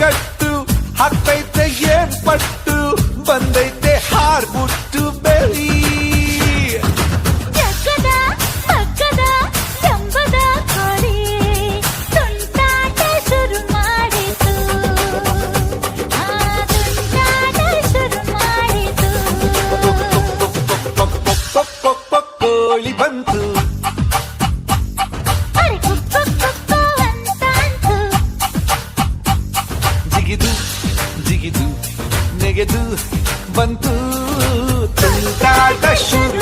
ಕಟ್ಟು ಹಾಕ್ತೈತೆ ಏನ್ ಪಟ್ಟು ಬಂದೈತೆ ಹಾರ್ಬಿಟ್ಟು ಬೆಳಿ ಜಗ್ಗದ ಮಗ್ಗದ ಜಂಬದ ಕೋಳಿ ತುಂಟಾಟ ಶುರು ಮಾಡಿತು ತುಂಟಾಟ ಶುರು ಮಾಡಿತು ಕೋಳಿ ಬಂತು ಅರೆ ಕುಕ್ಕು ಕುಕ್ಕು ಅಂತಾಂತು ಜಿಗಿದು ಜಿಗಿದು ನೆಗೆದು ಬಂತು ತುಂಟಾಟ ಶುರು